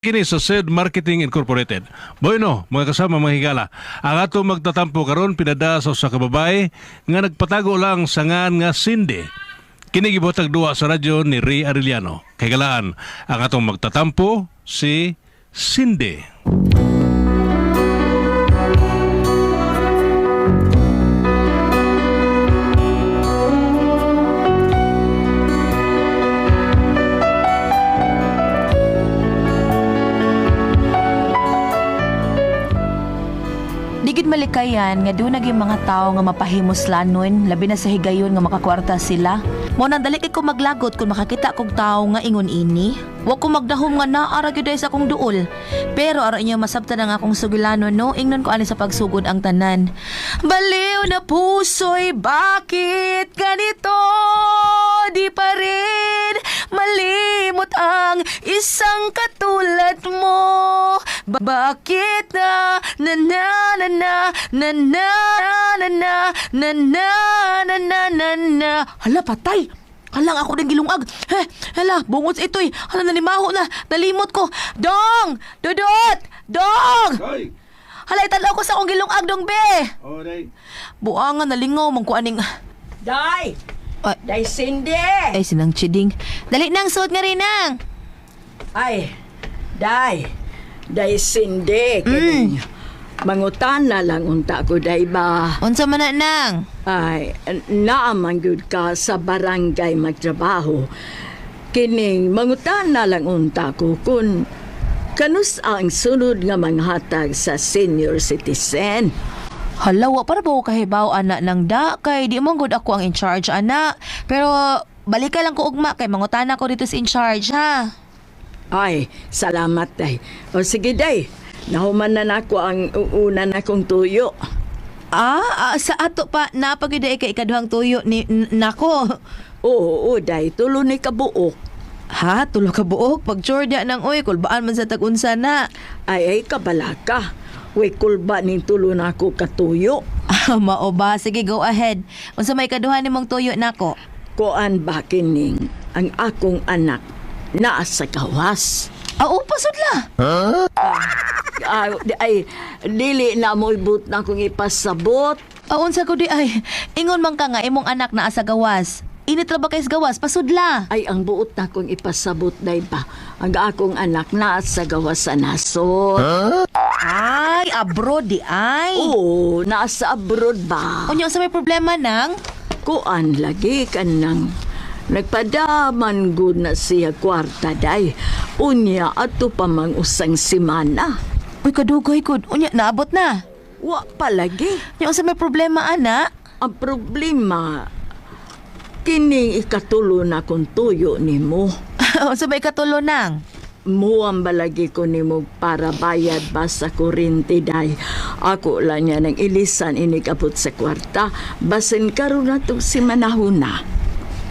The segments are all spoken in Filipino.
Kini sa SED Marketing Incorporated. Bueno, mga kasama mga higala, ang ato magtatampo karon pinada sa usa ka babae nga nagpatago lang sa ngan nga Cindy. Kini gibutag duwa sa radyo ni Ray Arellano. Kay galaan, ang atong magtatampo si Cindy. Digid malikayan nga doon naging mga tao nga mapahimuslanon, labi na sa higayon nga makakwarta sila. Mo nang dali kay ko maglagot kung makakita kog tao nga ingon ini. Wa ko magdahom nga naara gyud sa akong duol. Pero ara inyo masabtan ang akong sugilanon no, ingnon ko ani sa pagsugod ang tanan. Baliw na puso'y bakit ganito? Di pa rin malimot ang isang katulad mo. Bakit na na na na na na na na na na na na na na na. Hala patay. Halang ako ng gilungag. Hala, bungot ito'y. Hala, nalimaho na. Nalimot ko. Dong! Dudot! Dong! Day! Hala, italaw ko sa akong gilungag, dong, be. Oh, day. Buangan, nalingaw, mangkuaning. Day! Ay. Day Cindy! Ay, sinang chiding. Dali nang, suot nga rin nang. Ay, Day! Day Cindy! Mangutana lang unta ko, Day ba? Unsa man na nang? Ay, naaman gud ka sa barangay magtrabaho. Kining mangutana lang unta ko kung kanus ang sunod nga manghatag sa senior citizen. Hala, wa para ba ko kahibaw, anak ng da? Kay di mo good ako ang in charge, anak. Pero, balik ka lang ko ugma, kay mangutana ko dito sa in charge, ha? Ay, salamat, Day. O sige, Day. Nahuman na nako ang una na kong tuyo. Sa ato pa, napagiday kay ikaduhang tuyo ni nako. Oo, Day. Tulo ni kabuok. Ha? Tulo ka buok? Pag tsorda ng uy, kulbaan man sa tag-unsa na. Ay, kabala ka. Uy, kulba ning tulo na ako katuyo. Mao ba? Sige, go ahead. Unsa may kaduhan ni mong tuyo nako? Kuan ba kining ang akong anak naa sa gawas. Pasod la. Ay, dili na mo ibut na akong ipasabot. Unsa ko di ay, ingon man ka nga imong anak na asa gawas. Init ra ba kay sa gawas? Pasudla. Ay, ang buot na akong ipasabot, Day ba? Ang akong anak naa sa gawas sa nasod. Ay, abroad di ay. Oo, naa sa abroad ba? Unya sa may problema nang? Kuan lagi ka nang nagpadaman gud na siya kwarta, Day. Unya ato pa mang usang simana. Uy, kadugay gud. Unya naabot na. Wa palagi. Unya sa may problema ana? Ang problema, kining ikatulo na kung tuyo ni mo. Unsa may katulo nang? Muang balagi ko ni mo para bayad ba sa kurinti, Day. Ako lang niya nang ilisan inikabot sa kwarta. Basin karon na to si manahuna.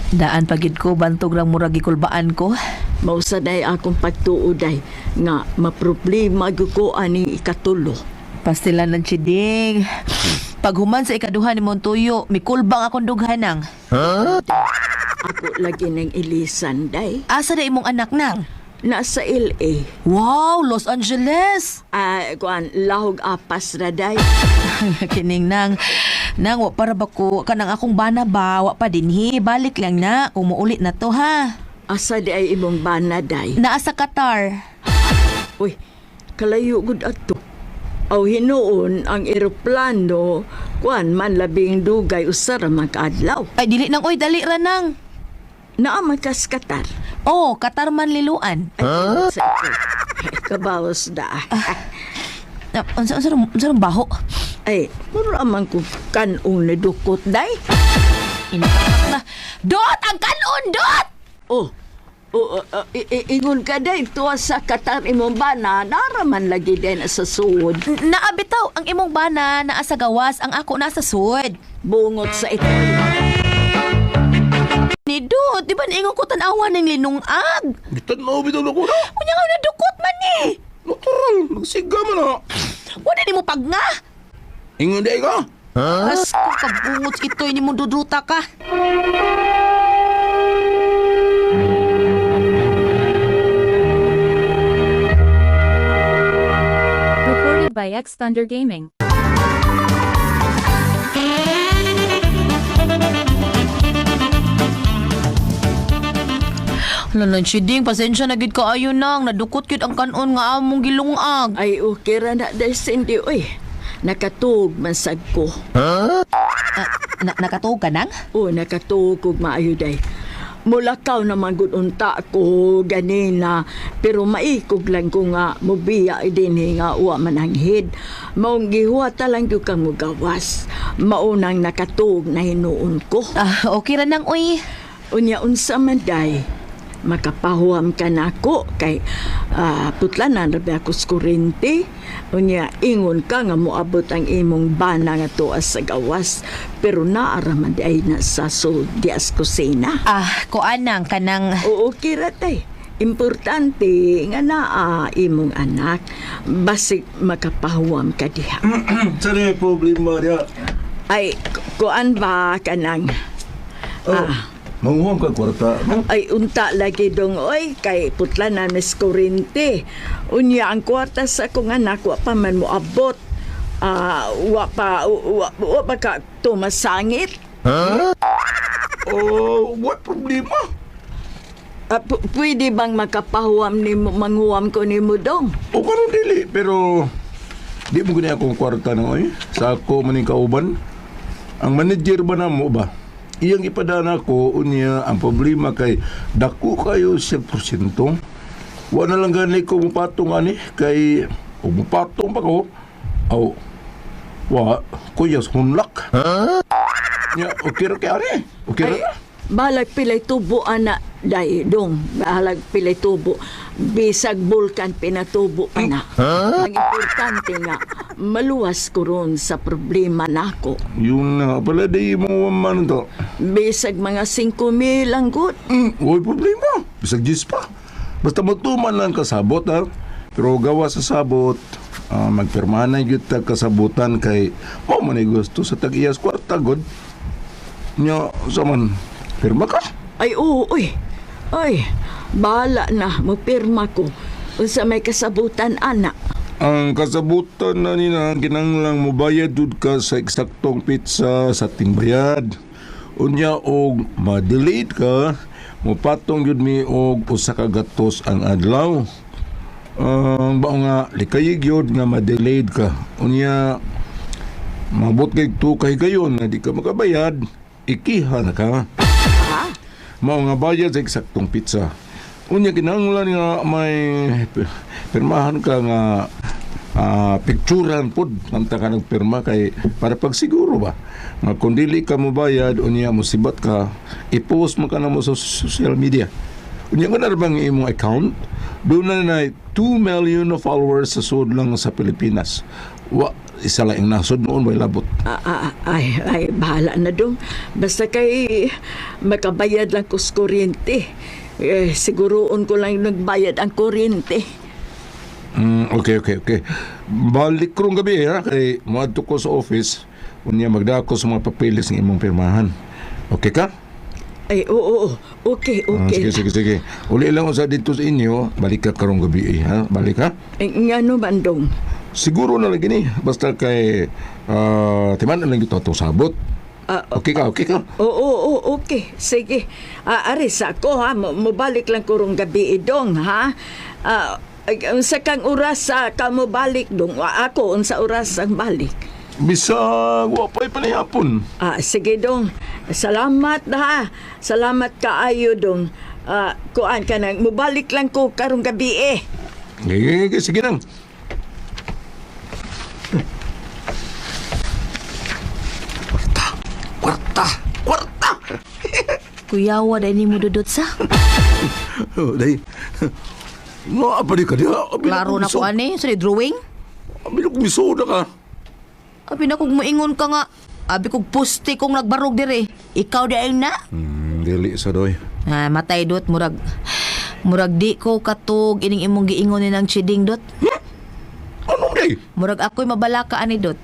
Daan pagid ko bantog lang murag gikulbaan ko. Mausaday akong pagtuoday nga maproblema gyud ko ani ikatulo. Pastilan ng chiding. Paghuman sa ikaduhan ni mong tuyo, mikulbang akong dughanang. Ako lagi nang ilisan, Day. Asa na imong anak nang? Nasa LA. Wow, Los Angeles! Kuan lahog apas ra, Day. Kining nang wa para ba ko kanang akong bana ba, wa pa dinhi, balik lang na, kung muulit na to ha. Asa di ay imong bana, Day? Naa sa Qatar. Uy, kalayo gud ato. Aw hinuon ang eroplano, kuan man labing dugay usara magkaadlaw. Ay, dili nang oy, dali ra nang. Naa man kas Qatar. Oh, Qatar man liluan. Ay, sa ito. Kabawas da. Unsa rong baho? Ay, mura man ko kanong nadukot, Day. Inatak na. Dot! Ang kanon, Dot! Ingon ka, Day. Tuwa sa Qatar imong bana, naraman lagi din sa suod. Naabitaw ang imong bana naa sa gawas, ang ako nasa suod. Bungot sa ito. Ni Dot, di ba naingon ko tanawa ng linungag? Bitan na bitaw na ko na. Kunya nga nadukot man ni. Natural, nagsiga man na. Wala ni mo pag nga. Ingon day ka. As ko kabungot ito'y ni mo duduta ka. X Thunder Gaming. Lalan si Ding, pasensya na gid kaayo nang nadukot gyud ang kanon nga among gilungag. Ay, okay ra na dahil Cindy, oy. Nakatug mansag ko. Nakatuog ka nang? O, nakatug kog maayo day. Mulakaw naman gud unta ko ganina, pero maikog lang ko nga mubiya din nga uwa mananghid. Maong gihuwata lang gyud kang mugawas. Maunang nakatug na hinuon ko. Okay ra nang, uy. Unya unsa man day, makapahuam ka na ako kay putlanan rabi ako sa kurente. Unya ingon ka nga moabot ang imong bana nga tuas sa gawas, pero naaraman ay nasa dias kusina. Kuan nang kanang... Oo, kiratay. Importante nga naa imong anak, basig makapahuam ka diha. Saan yung problema niya? Ay, kuan ba kanang... Manguhang ka kwarta, no? Ay, unta lagi dong, oy, kay putla na mis kurente. Unya, ang kwarta sa akong anak, wa pa man mo abot. Wa pa ka tumasangit. Oh, what problema? Pwede bang makapahuam ni mo, manghuam ko ni mo dong? O karon dili, pero di mo gani akong kwarta na, oy. Sa ako maning kauban. Ang manager ba na mo ba? Iyang ipadana ko, unya, ang problema kay dako kayo 100%. Wa na lang gani ko mupatong ani, kay o mupatong pa ko. Aw, wa, kuyas hunlak. Ya, okay ra kay ani? Okay ra? Balag pilay tubo, anak, day dong. Balag pilay tubo. Bisag bulkan pinatubo pa na. Ang importante nga, maluwas ko ron sa problema nako. Yun na pala, di mo man to. Bisag mga 5,000 lang gud. Huwag problema. Bisag gis pa. Basta matuman lang kasabot, ha? Pero gawa sa sabot, magpirmahan na yung kasabutan kay mo man ay gusto sa tag-iyas kwarta, god. Nya, saman, pirma ka? Ay, oo, uy. Ay, bahala na, mapirma ko. Sa may kasabutan, anak. Ang kasabutan na nina, kinanglang mobayad dud ka sa eksaktong pizza sa tingbayad. Unya og ma-delayed ka, mupatong yun mi og usa ka gatos ang adlaw. Ang bao nga likayig yun nga ma-delayed ka. Unya mabot kay tukay gayon na di ka makabayad, ikiha na ka. Mao nga bayad sa eksaktong pizza. Unya kinahanglan nga may pirmahan ka nga picturean pod nanta ka nagpirma kay para pagsiguro ba nga kung dili ka mo bayad unya mo sibat ka i-post mo ka na mo sa social media. Unya nga na bang imong account doon na 2 million na followers sa sud lang sa Pilipinas. Isa lang ang nasod noon may labot. Ay, bahala na dong. Basta kay makabayad lang ko sa kuryente. Siguroon ko lang nagbayad ang kuryente. Okay. Balik ko rong gabi, ha? Kay maadto ko sa office. Unya magdako sa mga papeles ng imong pirmahan. Okay ka? Ay, oo. Okay. Sige. Uli lang ko sa dito sa inyo. Balik ka karong gabi, ha? Balik, ha? Nga no, bandong. Siguro na lagi ni. Basta kay timan na lang ito itong sabot. Okay ka? Oo, okay. Sige. Aris ako, ha? Mubalik lang kurong gabi idong, ha? Sa kang oras ka mo balik dong. Ako, unsa oras ang balik. Bisag, wapay panayapon. Sige dong. Salamat ha. Salamat kaayo dong. Kuan ka nang mubalik lang ko karong gabi eh. Sige nang. Kwarta. Kuyawa dahil ni mo dudot sa. Oh, day. No, apa di ka dia? Klaro na ko ani, sa drawing. Bilog misoda ka. Abi na kog moingon ka nga. Abi kog pusti kong nagbarog dire. Ikaw dahil na. Dili sa doy. Matay dot, murag di ko katog ining imong giingon ni ng chiding dot. Ano day? Murag ako'y mabalaka ani dot.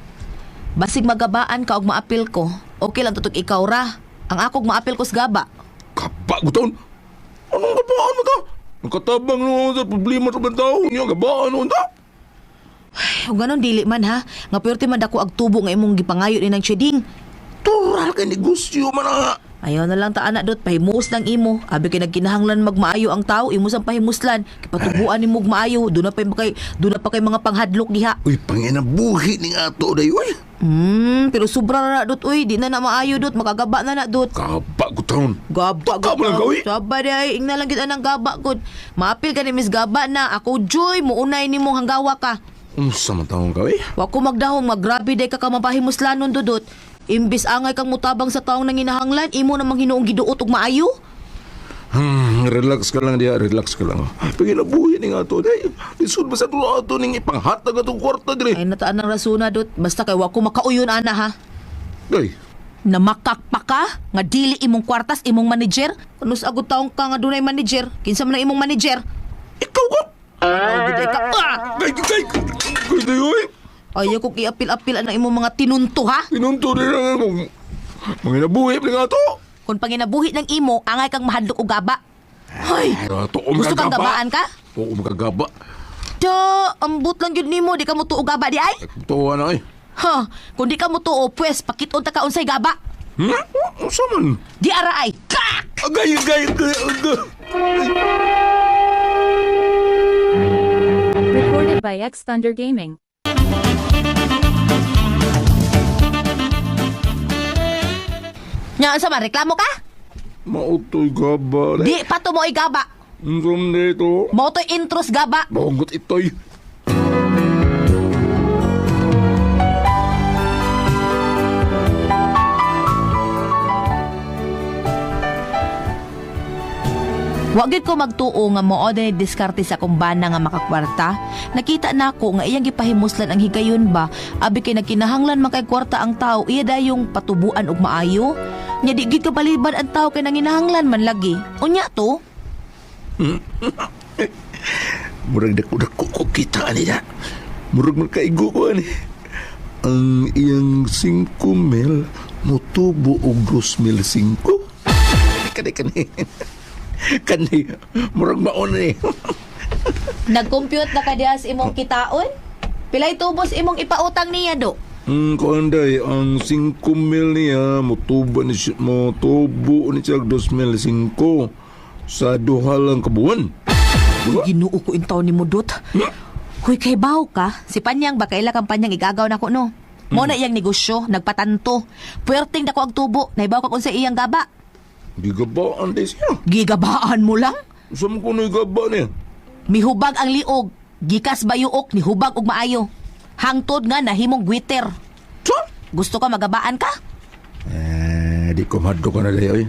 Basig magabaan ka og maapil ko. Okay lang tutog ikaw ra. Ang akog maapil ko sa gaba. Kapa ko taon. Anong gabaan mo ta? Nakatabang no sa problema sa bantaw niya. Gabaan mo ta? o ganon dili man ha. Nga pwerte man dako agtubo nga imong gipangayo ni ng cheding. Tural ka negosyo man nga. Ayaw na lang ta anak dot pahimus lang imo. Abi kay nagkinahanglan magmaayo ang tao, imo sang pahimuslan. Kipatubuan nimo magmaayo, do na pa kay mga panghadlok diha. Uy, panginabuhi ni nga to day, uy. Pero sobra na dot uy, di na maayo dot, makagaba na dot. Kapa ko taon. Gaba Taka mo lang, gawi. Saba day, ingna lang kita ng gaba gud. Maapil ka ni Miss Gaba na ako joy mo unay nimo hanggawa ka. Unsa man taong ka, uy? Wa ko magdahong magrabe day ka mapahimuslanon dudot. Imbis angay kang mutabang sa taong nanginahanglan, imo namang hinuong giduot og maayo. Relax ka lang diya, relax ka lang. Panginabuhi ni nga to day. Lisod ba sa tulo ato ning ipanghatag atong kwarta dire? Ay nataan ang rasuna dot, basta kay wa ko makauyon ana ha. Day, Namakak pa ka nga dili imong kwartas imong manager. Kunus agud taong ka nga dunay manager, kinsa man ang imong manager? ikaw ko. Aw giday ka. Kay, day, uy. Ayaw ko kiapil-apil ang imong mga tinunto ha. Pinunto rin ang manginabuhi ni nga to. Kung panginabuhi ng imo, angay kang mahadlok og gaba. Hay, gusto kang gabaan ka? Oo, magagaba. Da, ambot lang yun nimo, di ka mo tuo gaba di ay? Tuwa na, ay. Ha, kung di ka mo tuo, pwes, pakiton ta ka unsay gaba. Unsa man? Di ara ay, kak! Agay. Recorded by X Thunder Gaming. Nya, sa man, reklamo ka? Mautoy gaba. Di pa to mo gaba. Unsom dito. Mo to intros gaba. Bagot itoy. Wagid ko magtuo nga mao dinhi diskarte sa kumbana nga makakwarta. Nakita nako nga iyang gipahimuslan ang higayon ba, abi kay nagkinahanglan man kay kwarta ang tao, iya dayong patubuan og maayo. Nya di gid kabaliban ang tao kay nanginahanglan man lagi. Unya to? Murag dako ko kita niya. Murag magkaigo ko ani. Ang iyang 5 mil mutubo og 2,005. Kani, murag maon ni. Nag-compute na ka diha sa imong kitaon? Pilay tubos imong ipautang niya do? Kuanday, ang 5 mil niya mutubo ni siya 2,005 sa duha lang kabuan. Ginoo ko intaw ni mo dot. Hoy kay baw ka, si Panyang ba kaila kang Panyang igagaw nako no? Mo na iyang negosyo, nagpatanto. Puwerteng dako ang tubo, naibaw ka kung sa iyang gaba. Di gabaan day siya. Gigabaan mo lang? Saan ko na gaba niya? Mihubag ang liog, gikas bayuok ni hubag og maayo. Hangtod nga nahimong gwiter. So? Gusto ka magabaan ka? Di ko maddo ka na day, oy.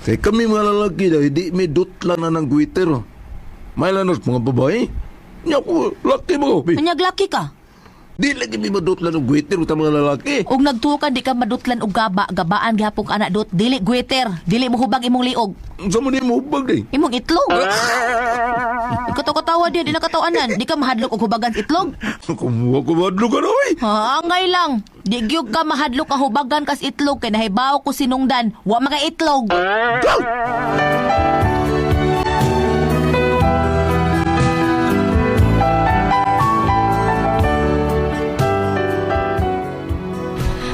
Kaya kami mga lalaki day, di may dutlan na ng Twitter. May lanos mga babae. Niya ko, laki mo. Anyag laki ka? Di lagi may madutlan ng Twitter sa mga lalaki. Og nagtukan di ka madutlan og gabaan gihapon ka anak dot, dili gwiter, dili mo hubag imong liog. Saan mo di mo hubag day? Imong itlog. Katawa din, di nakatawanan. Di ka mahadlok og hubagan sa itlog. Kumuha ko madlo ka na, oy. Angay lang. Di gyud ka mahadlok ang hubagan kas itlog kay nahibaw ko sinungdan. Wa mga itlog.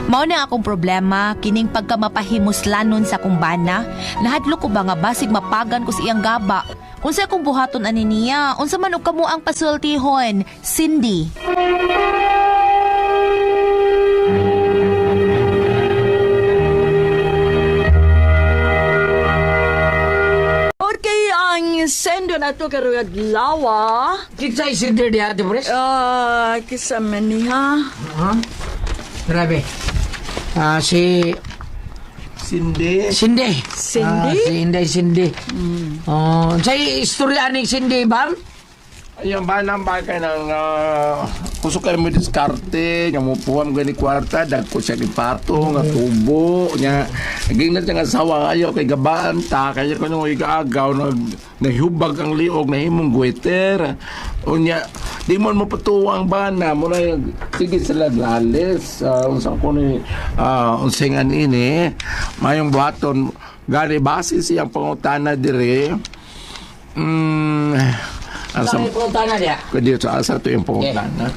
Mao na akong problema, kining pagkamapahimuslanon sa kumbana. Nahadlok ko ba nga basig mapagan ko sa iyang gaba. Unsa akong buhaton ani niya? Unsa man og kamo ang pasultihon? Cindy. Okay, ang sendo na to karugad lawa. Kita isinder di ate pres. Kisama ni ha. Grabe. Si Sindi. Cindy. Cindy? Cindy. Sa istorya ni Cindy, bam? Yung ba nang bagay ng kusok kayo mo diskarte, nga mo puwam gani kwarta, dagko siya kipato, nga tubo, nga naging na nga sawa kayo kay gabaan ta, kaya ko nung igaagaw, nahubag ang liog, nahimong guweter. Unya, di mo patuwang bana, mo na sige sila lalis, unsang ko ni, unsingan ini, mayong buhaton, gani base siyang pangutana dire, Sa may punta na diya. Kaya sa asa ito yung pangutana.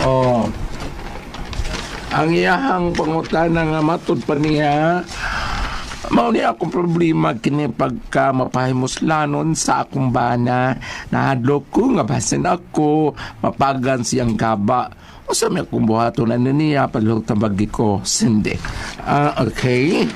Oh. Ang iyahang pangutana nga matud pa niya, mao ni akong problema kini pagka mapahimuslanon sa akong bana. Nahadlok ko nga basin ako mapagan siyang kaba. O sa may akong buhaton na niya padlok tabagi ko sindi. Okay.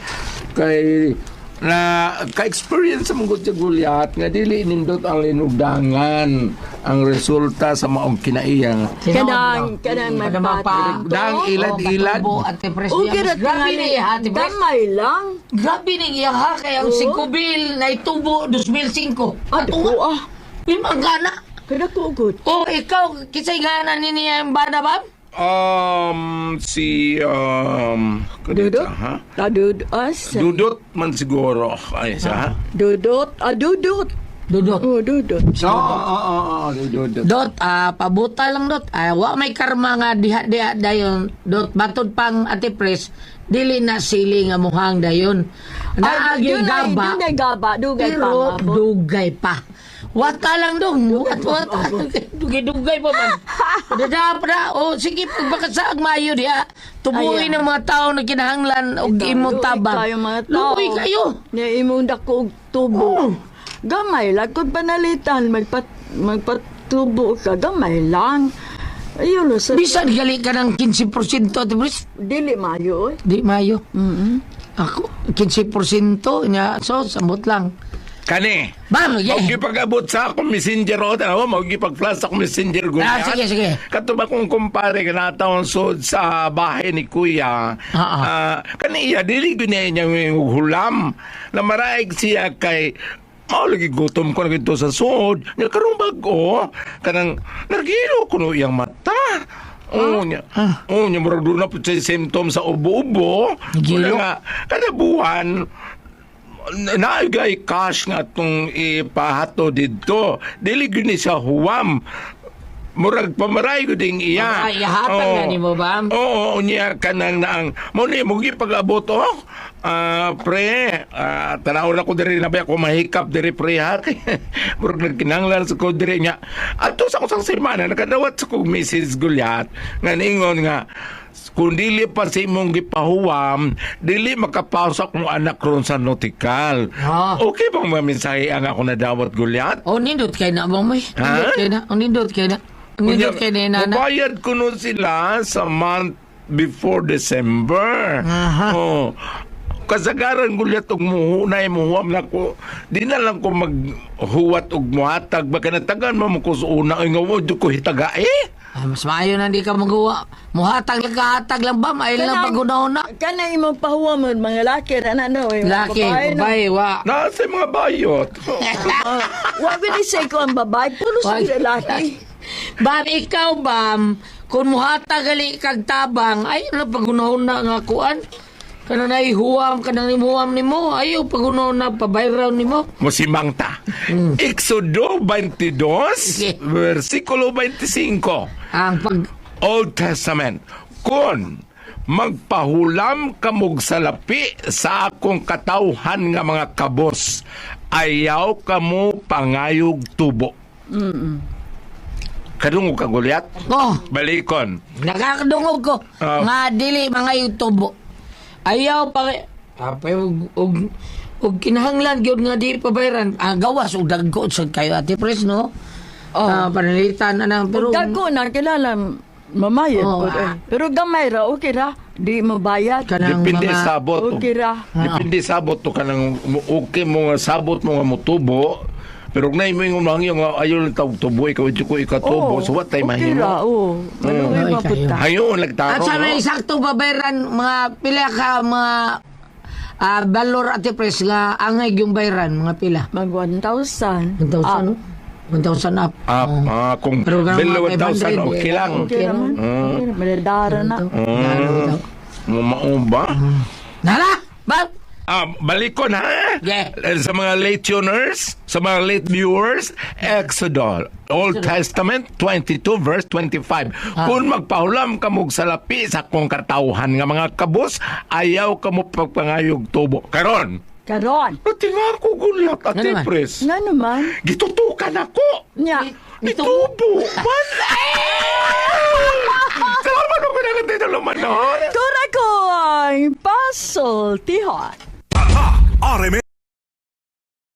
Kay na ka-experience sa mga gulyat nga dili nindot ang linugdangan ang resulta sa maong kinaiyang Kanang magpatag. dang ilad-ilad. Ate Pres, Okay ra grabe ni Ate Pres. Gamay lang. Grabe ni iya ha, kaya ang 5 bil na itubo 2005. Ato ko ah. Pimang gana. Kada ko good. O ikaw, kisay gana ni niya yung bana ba? Dudot? Ha? Dudot as. Dudot man siguro. Ay, sa? Dudot. Dudot. Dudot. Oh, dudot. Oo, dudot. Dot, pabuta lang dot. Wa may karma nga diha dayon. Dot, batod pang Ate Pres, dili na sili nga muhang dayon. Naagi gaba, Dugay gaba. Dugay pero pa. dugay pa. Wata lang dong. Wat. Dugay pa man. Pada. O sige, pagbakasaag mayo diha. Tubuhin ng mga tao na kinahanglan o imong tabang. Kayo mga tao. Luoy kayo. Na imong dako og tubo. Gamay lang kung panalitan magpatubo ka gamay lang. Ayun sa Bisan gali ka ng 15% Ate Pres. dili mayo. Di mayo. Ako, 15% niya. So, samot lang. Kani. Bam, yeah. Pag-abot sa akong messenger o, mag-ipag-flash akong messenger gulyat. Sige. Katuba kong kumpare ka na taon sa bahay ni Kuya. Kaniya, dili ko niya yung hulam. Na maraig siya kay lagi gutom ko na gito sa suod. Nga karong bago, kanang nargilo ko no iyang mata. Oo niya. Oo niya, murag doon na po sa symptom sa ubo-ubo. Gilo? Nga, kada buwan, naagay cash nga itong ipahato dito. Dili gini sa huwam. Murag pamaray ko ding iya. Ihatag na ni mo ba? Oo, niya kanang naang. Muna mugi pag-abot pre, tanaw na ko diri na ba ako mahikap diri pre ha. Murag nagkinanglan sa ko diri niya. Ato sa kusang semana nakadawat sa kong Mrs. Gulyat nga ningon nga kung dili pa sa imong gipahuwam, dili makapasok mo anak ron sa nautical. Okay bang mamisahe ang ako na dawat Gulyat? O, nindot kayo na, bang may? Ha? Nindot kayo na. Nindot kayo na, nana. Mubayad ko nun sila sa month before December. Oh. Kasagaran Gulyat og muhunay muhuam na ko. Di na lang ko maghuwat og muhatag. Baka natagan mo ko sa una. Ay nga, ko hitaga Mas maayo na di ka magawa. Muhatag lang kahatag lang ba? Ay lang pag-una-una. Kana imong pahuwa mo mga laki ra na no. Laki, babae, wa. Nasa mga bayot. Wa gani say ko ang babae, pulo sa lalaki. Bam, ikaw, Bam, kung muhatag gali kag tabang, ay lang pag-una-una nga kuan. Kana na ihuwam, kana ihuwam ni mo. Ayaw pag-una-una, pabayraw ni mo. Musimang ta. Exodo 22, versikulo 25. Ang pag... Old Testament. Kung magpahulam kamog sa lapi sa akong katawhan nga mga kabos, ayaw kamo pangayog tubo. Kadungog ka Gulyat? Oh, Balikon. nakakadungog ko. Nga dili mga yutubo. Ayaw pa... og kinahanglan gyud nga di pabayran. Gawas og dagko sa kayo Ate Pres, no? Panalitan na ng pero... Dagko na kilala mamayad Oh, po. Pero gamay ra, okay ra. Di mabayad. Kanang Depende mga... sabot. Okay ra. Depende sabot to kanang okay mo nga sabot mo nga motubo. Pero na mo yung mga yung ayaw lang tawag tubo, ikaw ko ikatubo. So what time okay mahimo? ra, oo. Maluwi Ay, mapunta. Ayaw nagtaro. At sana no? isakto babayaran mga pila ka mga balor Ate Pres nga angay yung bayaran mga pila. Mag 1,000. 1,000 no? 1,000 up. Kung Pero below mga 1,000, 500, okay lang. Okay naman. Okay na. Maladara na. Maumba? Nala! Ba? Balikon ha? Yeah. Sa mga late tuners, sa mga late viewers, Exodus, Old Testament 22 verse 25. Kung magpahulam ka mong salapi sa kong katawhan nga mga kabos, ayaw ka mo pagpangayog tubo. Karon, Karon. pati nga ako Gulyat at Nga naman. Tipres. Nga naman. Gitutukan ako. Nya. Itubo. manahon. Kura ko ang pasultihon. RMN